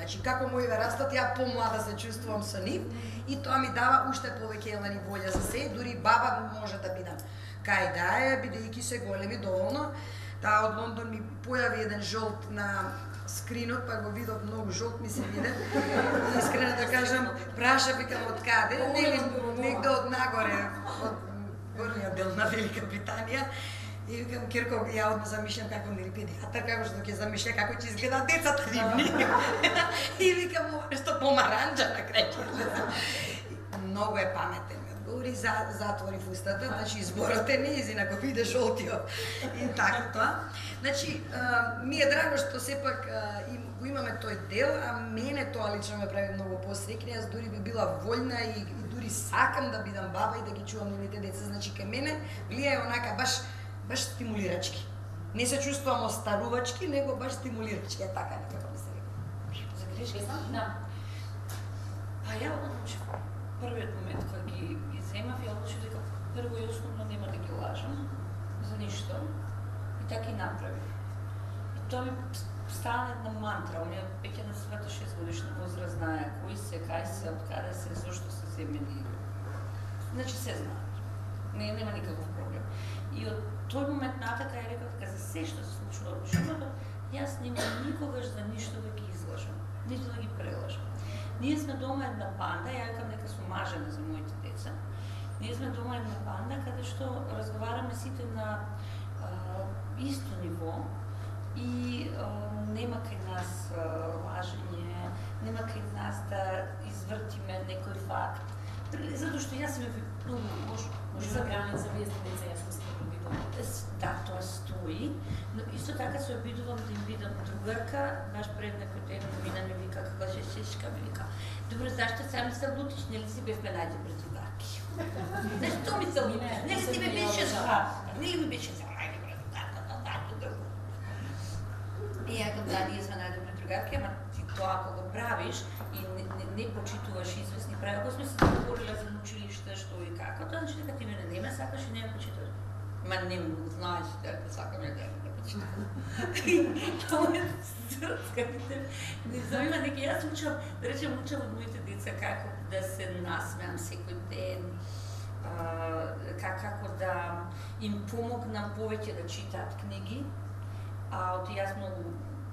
Значи, како моиве растат, ја помлада се чувствувам со нив и тоа ми дава уште повеќе волја за се, дури баба може да бидам кај да е, бидејќи се големи доволно. Таа од Лондон ми појави еден жолт на скринот, па го видов многу жолт ми се виде. Искрено да кажам, праша викам од каде, негде од нагоре, од горниот дел на Велика Британија. И викам, Кирко, ја одма замишljам како нели педиатар, како што ќе замишља како ќе изгледа децата нивни. И викам, ова што помаранџа на крај. Многу е паметен. Говори, затвори устата, значи изборот е неизин, ако виде жолтиот и така тоа. Значи, ми е драго што сепак го имаме тој дел, а мене тоа лично ме прави многу посреќна. Јас дури би била вољна и дури сакам да бидам баба и да ги чувам нивните деца. Значи, кај мене влијае онака баш стимулирачки. Не се чувствувам остарувачки, него баш стимулирачки, е така некако ми се река. За грешки сам? Да. Па ја одлучив првиот момент кога ги земав, ја одлучив дека прво и основно нема да ги лажам за ништо. И така и направив. И тоа ми стана една мантра. Оние веќе на својата 6 годишна возраст знае кои се, кај се, од каде се, зошто се земени. Значи се знаат. Нема никаков проблем. И од тој момент натака ја реков дека за се што се случува во животот, јас нема никогаш за ништо да ги излажам, ниту да ги прелажам. Ние сме дома една банда, ја викам дека сум мажена за моите деца. Ние сме дома една банда каде што разговараме сите на исто ниво и нема кај нас лажење, нема кај нас да извртиме некој факт. Затоа што јас сме може за граница без деца, јас мислам да бидам. Да, тоа стои, но исто така се обидувам да им бидам другарка, баш пред некој ден мина ми вика, како се сешка ми вика. Добро, зашто сам се лутиш, нели си бевме најде пред другарки? Зашто ми се лутиш? Нели ти ме беше за? Нели ми беше за најде пред другарка, И ја кажам, да, ние сме најде пред другарки, ама ти тоа ако го правиш и не почитуваш известни правила, ако сме се договорила за училиште, што и како, тоа значи дека ти мене не ме сакаш и не ме почитуваш. Ма не знаеш дека сакам ја да ме почитувам. Тоа е срцкавите. Не знам, има неки, јас учам, да речем, учам од моите деца како да се насмеам секој ден, како да им помогнам повеќе да читаат книги. Од јас многу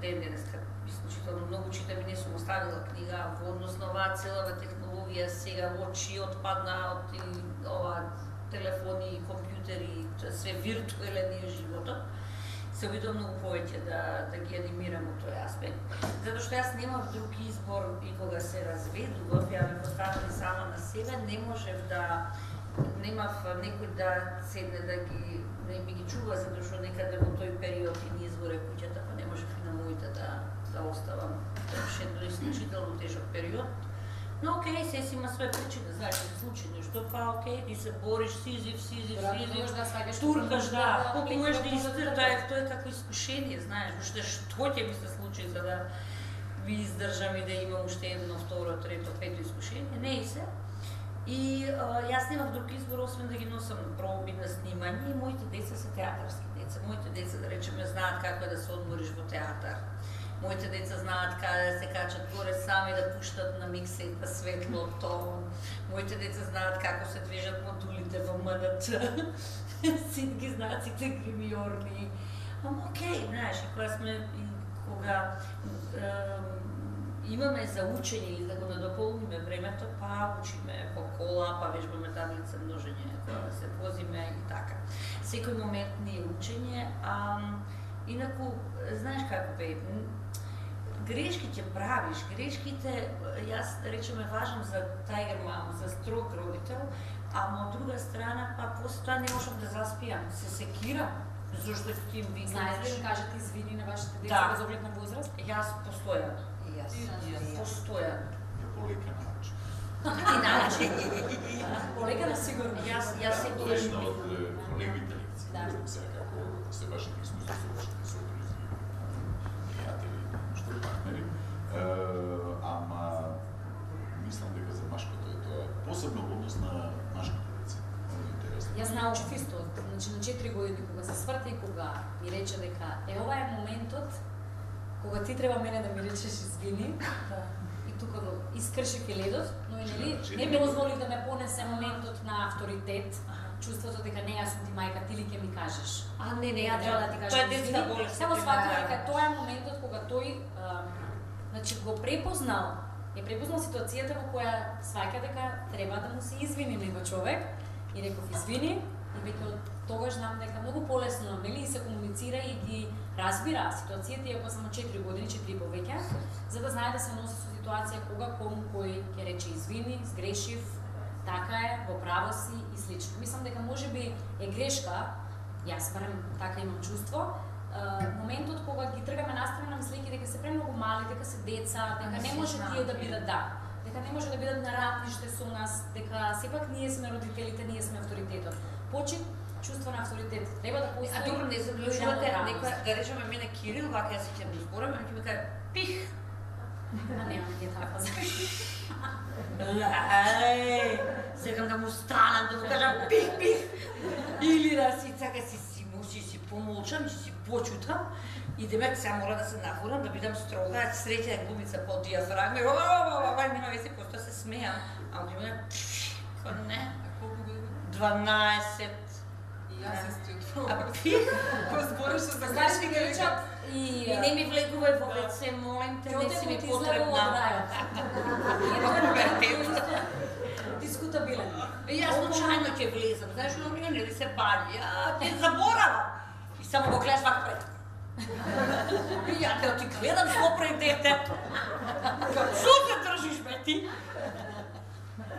денеска исклучително многу читам и не сум оставила книга во однос на оваа целава технологија сега очи отпадна од ова телефони, компјутери, све виртуелен е животот. Се обидувам многу повеќе да ги анимирам од тој аспект. Затоа што јас немав друг избор и кога се разведував, ја ме поставам сама на себе, не можев да немав некој да седне да ги ми ги чува, затоа што некаде во тој период и низ во куќата, па не можев и на моите да оставам. Тоа беше едно исклучително тежок период. Но окей, се си има своја причина, знаеш, да се случи нешто, па окей, ти се бориш, сизив, туркаш, да, погуваш да издржаш, тоа е како искушение, знаеш, што ќе ми се случи за да ви издржам и да имам уште едно, второ, трето, пето искушение, не и се. И јас немав друг избор, освен да ги носам на проби, на снимање, и моите деца се театарски деца. Моите деца, да речеме, знаат како да се одмориш во театар. Моите деца знаат каде да се качат горе сами да пуштат на миксета светлото. Моите деца знаат како се движат модулите во МНЧ. Сите ги знаат, сите гримиорни. Ама окей, знаеш, кога имаме за учење или да го надополниме времето, па учиме по кола, па вежбаме таблица множење, кога се возиме и така. Секој момент не е учење, инаку, знаеш како бе, грешките правиш, грешките, јас речеме важам за тајгер мам, за строг родител, ама од друга страна, па после тоа не можам да заспијам, се секирам, зашто ќе им викнеш. Знаете ли да кажете извини на вашите деца без оглед на возраст? Јас постојам. Постојам. Полека начин. И начин. Полека на сигурно. Јас секогаш Една од колегите лекции, сега како се вашите искуства со вашите сотрудници, пријатели, што партнери, ама мислам дека за машкото е тоа, посебно во однос на машките деца. Много интересно. Јас научив исто, значи на 4 години кога се сврти, кога ми рече дека ова е моментот кога ти треба мене да ми речеш извини, и тука го искршив и ледот, но и нели не дозволив да ме понесе моментот на авторитет, чувството дека не јас сум ти мајка, ти ли ќе ми кажеш. Не, ја треба да ти кажам. Тоа е детска болест. Само сватив дека тоа е моментот кога тој значи го препознал ситуацијата во која сваќа дека треба да му се извини него човек и реков извини и веќе од тогаш знам дека многу полесно нели се комуницира и ги разбира ситуацијата иако само 4 години, 4 повеќе, за да знае да се носи со ситуација кога кому кој ќе рече извини, сгрешив, така е, во право си и слично. Мислам дека можеби е грешка, јас барем така имам чувство, моментот кога ги тргаме наставено мислејќи дека се премногу мали, дека се деца, дека не може тие да бидат дека не може да бидат на ратниште со нас, дека сепак ние сме родителите, ние сме авторитетот. Почит чувство на авторитет треба да постои. Добро, не заблужувате некој, да речеме мене Кирил, вака јас ќе го зборам, ќе ми каже пих. Нема ќе така. Секам да му станам, да му кажам пих. Или да си си помолчам, си почутам и демек сега мора да се нафурам, да бидам строга, среќа гумица по диафрагма, нема веќе просто се смеам, а од мене не, 12. И јас исто. А пих? Кој збореше за Знаеш грешки ќе речат И не ми влегувај во лице, молим те, не си ми потребна. Дискутабилен. Јас случајно ќе влезам, знаеш, но мене нели се бали, ќе заборавам. И само го гледаш вака пред. И ја те ти гледам што пред дете. Што се држиш, бе ти?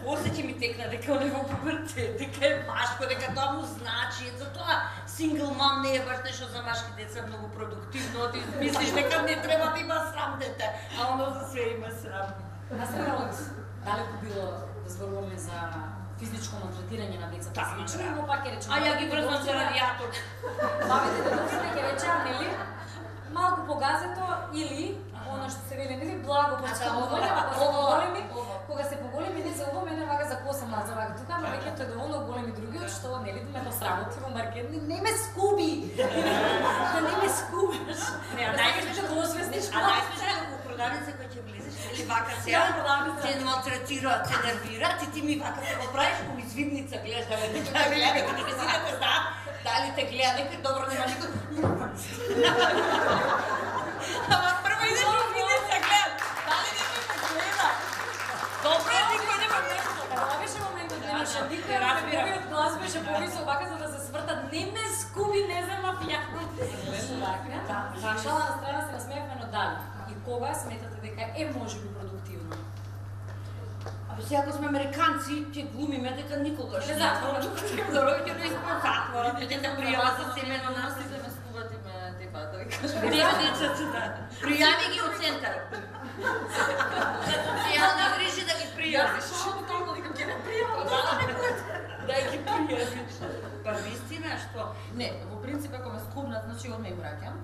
После ќе ми текна дека он е во пубертет, дека е машко, дека тоа му значи. Затоа сингл мам не е баш нешто за машки деца многу продуктивно. Ти мислиш дека не треба да има срам дете, а оно за све има срам. Настрана далеко било да зборуваме за физичко малтретирање на децата. Слично, но пак ќе речеме. А ја ги врзвам за радиатор. Бабите дедовците ќе речеа, нели, малку погазето или она што се вели, нели, благо поскабување, кога се поголеми, не за ово мене вака за коса маза вака тука, но веќе тоа е доволно големи другиот што нели да ме посрамоти во маркет, не ме скуби. Да не ме скубаш. Не, а највеќе да освестиш. А највеќе во продавница кој ќе влезеш, или вака сега, те малтретираат, те нервираат и ти ми вака се го правиш ко извидница, гледаш да не гледа, дека не си да знаат дали те гледа некој добро нема никој. Ама прво идеш во извидница, гледаш, дали некој ме гледа. Добро е, никој нема нешто. Тоа беше моментот, немаше никој неговиот глас беше повисок вака за да се свртат, не ме скуби, не земав јако. Шала на страна се насмеевме, но дали. И кога сметате дека е можеби продуктивно? Абе сега ако сме американци, ќе глумиме дека никогаш Не не затвора. продуктивно, ќе не сме затвора, ќе пријава за семено нас. Се ме скубати ме тепа, да ви кажам. Нема децата, да. Пријави ги од центарот. Социјална грижи да ги пријавиш. Што толку викам ќе ме пријавам. Да ги пријавиш. Па вистина што? Не, во принцип ако ме скубнат, значи одма им враќам.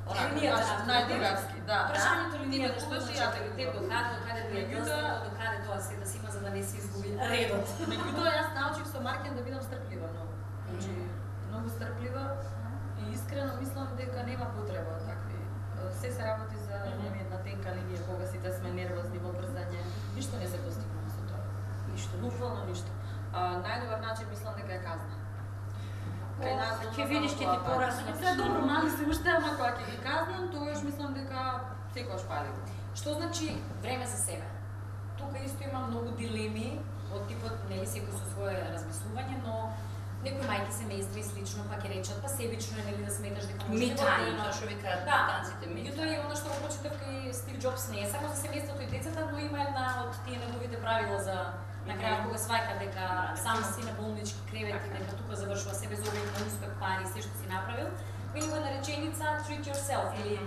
Линијата на најдигарски, да. Прашањето линијата Што што си си ја ја те докаде пријателството, докаде тоа се да се има за да не се изгуби редот. Меѓутоа јас научив со Маркен да бидам стрплива многу. Значи многу стрплива и искрено мислам дека нема потреба такви. Се се работи за една тенка линија кога сите сме нервозни во брзање. Ништо не се постигнува со тоа. Ништо, буквално ништо. Најдобар начин мислам дека е казна. Кај нас Ќе видиш ќе ти порасне. Се добро, мали се уште, ама кога ќе ги казнам, тогаш мислам дека секогаш пали. Што значи време за себе? Тука исто има многу дилеми од типот, нели секој со свое размислување, но некои мајки семејства и слично па ќе речат па себично е нели да сметаш дека може Ми тајм, тоа што викаат британците ми. Меѓутоа и она што го прочитав кај Стив Џобс не е само за семејството и децата, но има една од тие неговите правила за на крај кога сваќа дека сам си на болнички кревет и дека тука завршува се без оглед на успех, пари и се што си направил, вели го една реченица treat yourself или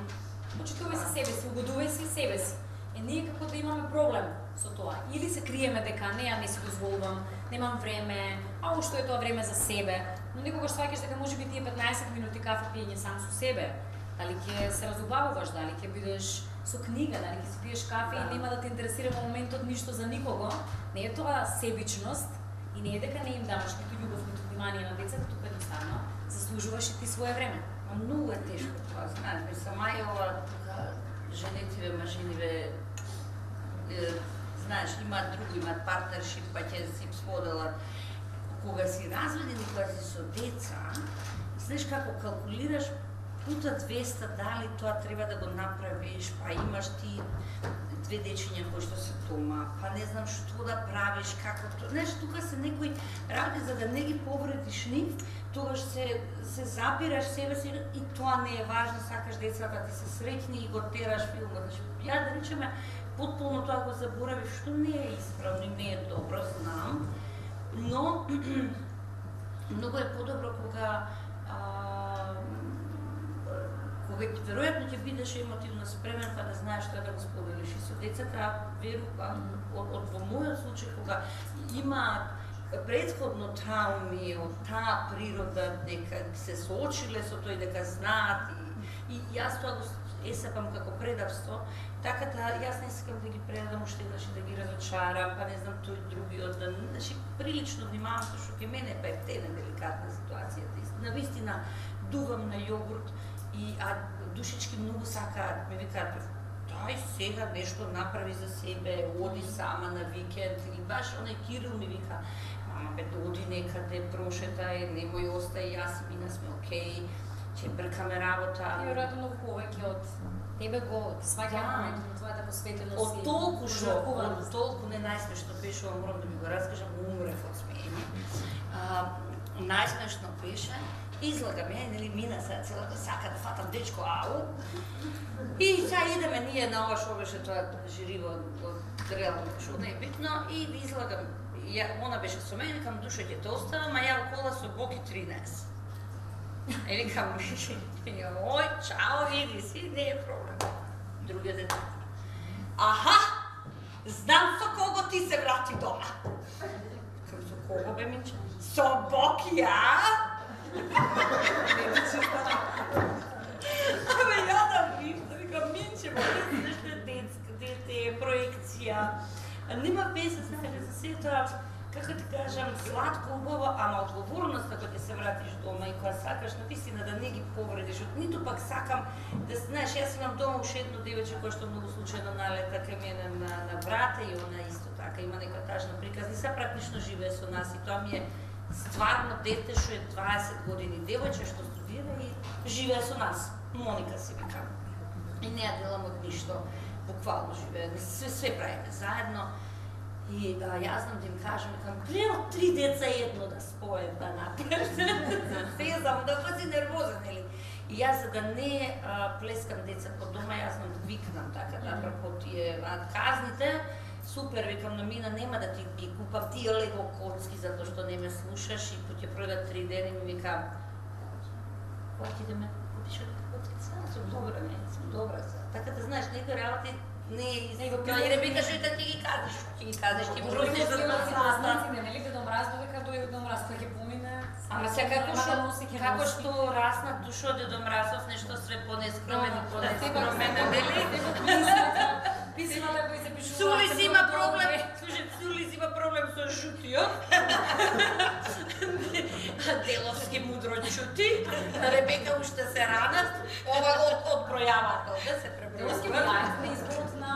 почитувај се себе си, угодувај си себе си. Ние како да имаме проблем со тоа. Или се криеме дека не си дозволувам, немам време, ау што е тоа време за себе, но никогаш сваќаш дека можеби тие 15 минути кафе пиење сам со себе. Дали ќе се разубавуваш, дали ќе бидеш со книга, дали ќе си пиеш кафе и нема да те интересира во моментот ништо за никого. Не е тоа себичност и не е дека не им даваш ниту љубов, ниту внимание на децата, тука едноставно заслужуваш и ти свое време. Многу е тешко тоа, знаеш, сама е ова женетиве, мажиниве, знаеш, имаат друго, имаат партнершип, па ќе си сподела. Кога си разведен и кога си со деца, знаеш како калкулираш пута 200 дали тоа треба да го направиш, па имаш ти две дечиња кои што се дома, па не знам што да правиш, како тоа. Знаеш, тука се некои работи за да не ги повредиш нив, тогаш се запираш себе си и тоа не е важно, сакаш децата ти се среќни и го тераш филмот. Значи, ја да речеме, потполно тоа го заборавиш, што не е исправно и не е добро, знам, но многу е подобро кога веројатно ќе бидеш емотивно спремен па да знаеш што да го споделиш и со децата, верувам, од во мојот случај кога има претходно трауми од таа природа дека се соочиле со тој дека знаат и јас тоа го есепам како предавство, така да јас не искам да ги предадам уште еднаш и да ги разочарам, па не знам тој другиот, значи прилично внимавам што ќе мене па е деликатна ситуацијата. Навистина дувам на јогурт и душички многу сакаат, ме викаат, дај сега нешто направи за себе, оди сама на викенд, или баш онај Кирил ми вика, мама бе, оди некаде, прошетај, немој остај, јас и мина сме окей, ќе бркаме работа. И веројатно многу повеќе од тебе го сваќа моментот на твојата посветеност. Од толку шок, од толку не најсмешно беше, морам да ви го раскажам, умрев од смеење. Најсмешно беше, излагаме, нели мина сега целата сака да фатам дечко ау. И сега идеме ние на ова што беше тоа жириво од реално што не е битно и излагам. Она беше со мене, викам душа ќе те оставам, а ја окола со боки 13. И викам, ој, чао, иди си, не е проблем. Другиот дете. Аха, знам со кого ти се врати дома. Викам, со кого бе, Минче? Со боки, а? Абе, ја да викам, Минче, нешто е детска, дете, проекција. Нема везе за се тоа, како ти кажам, сладко, убаво, ама одговорноста кога ќе се вратиш дома и кога сакаш навистина да не ги повредиш, ниту пак сакам да знаеш, јас имам дома уште едно девече кое што многу случајно налета кај мене на брата и она исто така има некоја тажна приказна, се практично живее со нас и тоа ми е стварно дете што е 20 години, девојче што студира и живее со нас. Моника се вика. И не ја делам од ништо, буквално живее, све правиме заедно. И јас знам да им кажам, гледа 3 деца едно да споем, да напиеш, сезам, да па си нервозен, нели? И јас за да не плескам деца по дома, јас знам да викнам така, да апропо тие казните, супер, викам, но мина нема да ти ги купам тие лего коцки, затоа што не ме слушаш и ќе пройдат 3 дена и ми викам, кога ќе идеме купиш коцки? Сум добра, не, сум добра. Така да знаеш, некои работи не е Ребека што да ти ги кажеш, ти бројни за наслаци, нели Дедо Мраз довека дојде Дедо Мраз, кој ќе помине. Ама сега како што раснат душо Дедо Мразов, нешто све понескромен и понескромен, нели? Писмата кои се пишуваат. Сулис има проблем, слушай, Сулис има проблем со жутиот. Деловски мудро чути, Ребека уште се ранат, ова одбројаваат, да се пребројува. Деловски бројаваат изборот на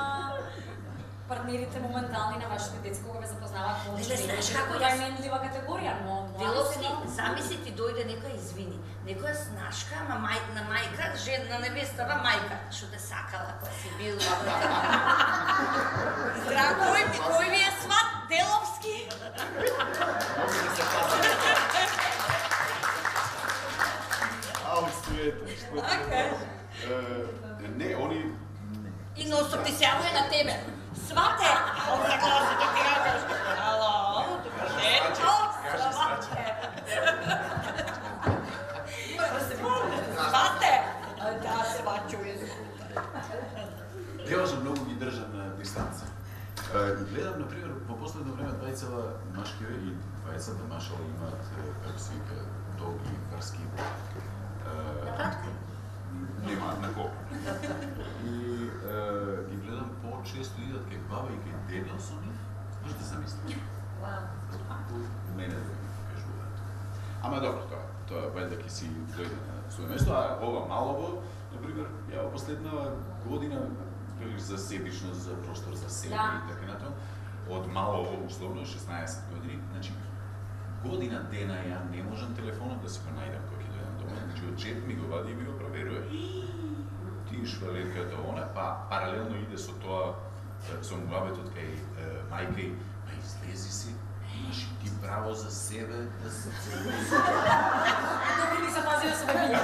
партнерите моментални на вашите деца кога ве запознаваат повеќе. Знаеш како ја менлива категорија, но Деловски, замисли ти дојде некоја извини, некоја снашка, ама на мајка, жена на невестава мајка, што те сакала кога си бил здраво, кој ви е сват Деловски? Отстоете, што не, они... И носом ти сјавува на тебе. Свате! Он загласи да ти ја кажеш. Ало, добар ден. Свате! Свате! Да, свачу езикута. Девојче многу ги држам на дистанца. И гледам, например, во последно време двајцава машкиве и двајцата машала имаат, како се вика, долги врски. На татко? Нема, на колку. И ги гледам по-често идат кај баба и кај дедо со нив. Може да замислам. Вау. Мене да ми кажуваат. Ама добро, тоа вајде ќе си дојде на своје место, а ова малово, например, ја последна година за себичност, за простор за себе и така натаму, од малово, условно 16 години, значи година дена ја не можам телефонот да си го најдам кога ќе дојдам дома, значи од джеб ми го вади и ми го проверува. Ти швалетката она, па паралелно иде со тоа, со муабетот кај мајка и, па излези си, имаш и ти право за себе да се цели. Добри ми се пази да се бебилја.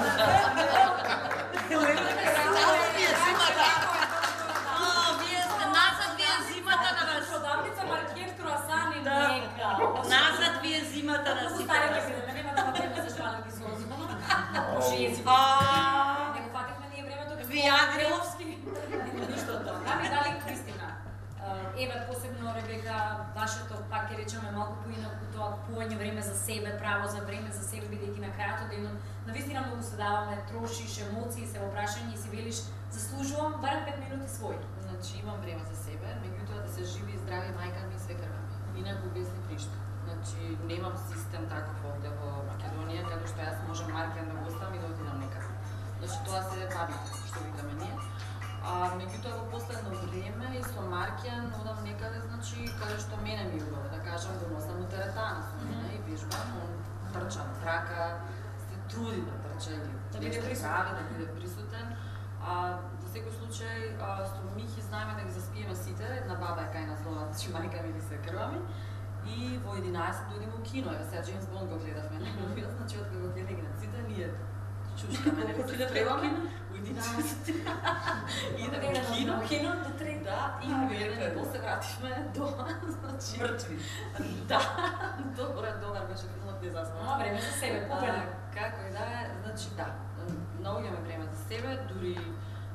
Продавница маркет, круасан и млека. Назад ви е зимата на сите. Старите си, нема да време за швалки со зимата. Него фатихме ние времето како Виагриловски. Ништо од тоа. Ами дали Кристина, еве посебно Ребека, вашето пак ќе речеме малку поинаку тоа купување време за себе, право за време за себе, бидејќи на крајот од денот навистина многу се даваме, трошиш емоции, се во прашање и си велиш заслужувам барем 5 минути свој. Значи имам време за себе, меѓутоа да се живи и здрави мајка ми и свекрва ми. Инаку без ништо. Значи немам систем таков овде во Македонија, каде што јас можам Маркијан да го оставам и да отидам некаде. Значи тоа се бабите, што викаме ние. Меѓутоа во последно време и со Маркијан одам некаде, значи каде што мене ми убаво, да кажам, го носам у теретана со мене и вежбам, он трча на трака, се труди да трча или да биде присутен, да биде присутен. Во секој случај со Михи знаеме да ги заспиеме сите, една баба е кај нас дома, значи мајка ми се крвами. И во 11 дојдеме у кино, еве сега Джеймс Бонд го гледавме некој филм, значи од кога го гледа генаците ние чушкаме некој се спреваме у 11 идеме у кино до 3 да и вере после вративме дома, значи Мртви. Да, добар беше филмот, не заспав. Ама време за себе, победник. Како и да е, значи да, наоѓаме време за себе, дури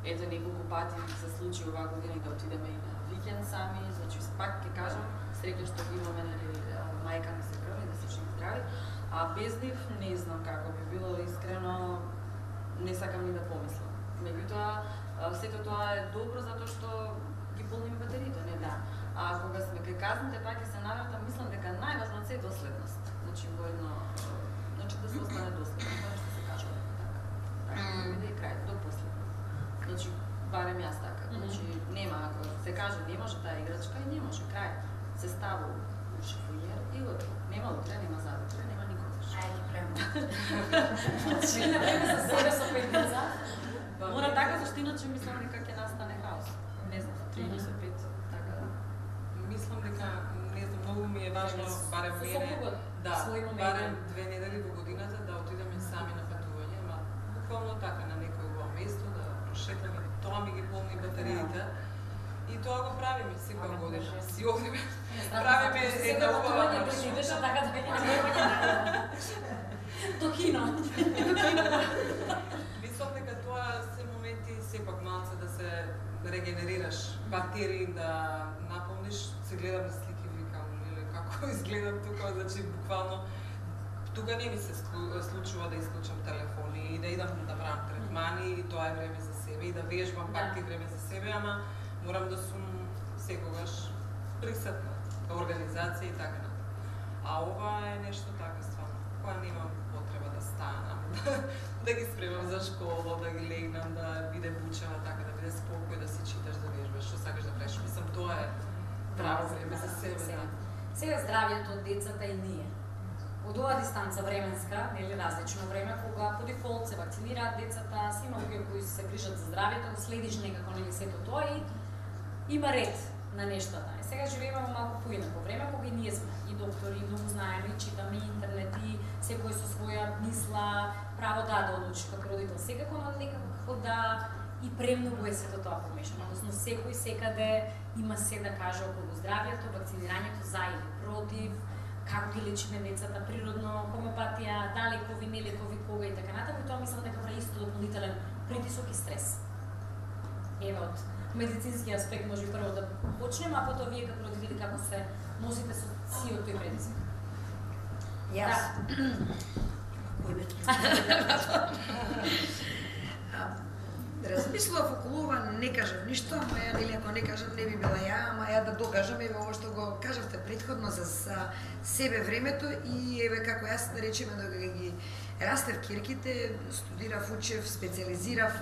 ето неколку пати се случи оваа година да отидеме и на викенд сами, значи пак ќе кажам, среќа што ги имаме мајка ми се крви, да се живи здрави, а без нив не знам како би било, искрено не сакам ни да помислам. Меѓутоа сето тоа е добро затоа што ги полним батериите, не да. А кога сме кај казните пак ќе се навратам, мислам дека најважно е доследност. Значи во едно, значи да се остане доследно, тоа што се кажува така. Така биде и крај до последно. Значи барем јас така. Значи нема, ако се каже не може таа играчка и не може крај. Се става у шифонјер и готово. Нема утре, нема завутре, нема никогаш. Ајде, према. Значи на време за себе со петница. Мора така, зашто иначе мислам дека ќе настане хаос. Не знам, 35, така да. Мислам дека, не знам, многу ми е важно, барем мене, да, барем 2 недели во годината да отидеме сами на патување, ама буквално така на некој убаво место, да прошетаме, тоа ми ги полни батериите. И тоа го правиме секоја година. Си одиме, правиме една убава нощ. Идеше така да до кино. Мислам дека тоа се моменти сепак малце да се регенерираш батерии, да наполниш, се гледам на слики, викам, или како изгледам тука, значи буквално тука не ми се случува да исклучам телефони и да идам да правам третмани, и тоа е време за себе, и да вежбам пак и време за себе, ама морам да сум секогаш присутна, организација и така натаму. А ова е нешто така стварно, која немам потреба да станам, да ги спремам за школа, да ги легнам, да биде бучава, така да биде спокој, да си читаш, да вежбаш, што сакаш да правиш. Мислам, тоа е право време за себе. Сега здравјето од децата и ние. Од оваа дистанца временска, нели различно време, кога по дефолт се вакцинираат децата, си има луѓе кои се грижат за здравјето, следиш некако нели сето тоа и има ред на нештата. И сега живееме во малку поинако време, кога и ние сме и доктори, и многу знаеме, и читаме и интернет, и секој со своја мисла, право да одлучи како родител. Секако, но некако да и премногу е сето тоа помешано. Односно, секој секаде има се да каже околу здравјето, вакцинирањето за или против, како ги лечиме децата природно, хомеопатија, да лекови, не лекови, кога и така натаму. И тоа мислам дека прави исто дополнителен притисок и стрес. Еве од медицински аспект може прво да почнеме, а потоа вие како родители како се носите со сиот тој притисок. Јас. Кој бе? размислував околу ова, не кажав ништо, ама ја или ако не кажам не би била ја, ама ја да докажам еве ова што го кажавте претходно за себе времето и еве како јас да речеме дога ги растев кирките, студирав, учев, специализирав,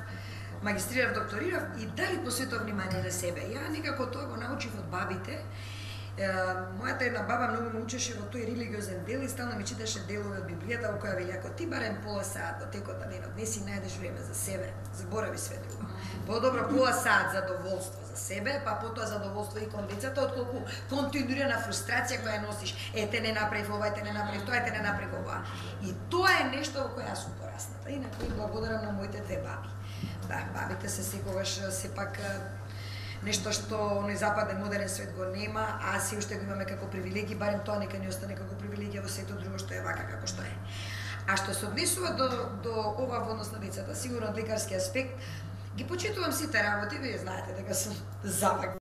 магистрирав, докторирав и дали посветов внимание на себе. Ја некако тоа го научив од бабите. Мојата една баба многу ме учеше во тој религиозен дел и стално ми читаше делови од Библијата во која вели ако ти барем пола саат во текот на денот не си најдеш време за себе, заборави све друго. Подобро пола саат задоволство за себе, па потоа задоволство и кон децата, отколку континуирана фрустрација која носиш. Ете не направив ова, ете не направив тоа, ете не направив ова. И тоа е нешто во кое јас сум порасната. Инаку им благодарам на моите две баби. Да, бабите се секогаш сепак нешто што оној западен модерен свет го нема, а си уште го имаме како привилегија, барем тоа нека ни остане како привилегија во сето друго што е вака како што е. А што се однесува до ова во однос на децата, сигурно од лекарски аспект, ги почитувам сите работи, вие знаете дека сум завак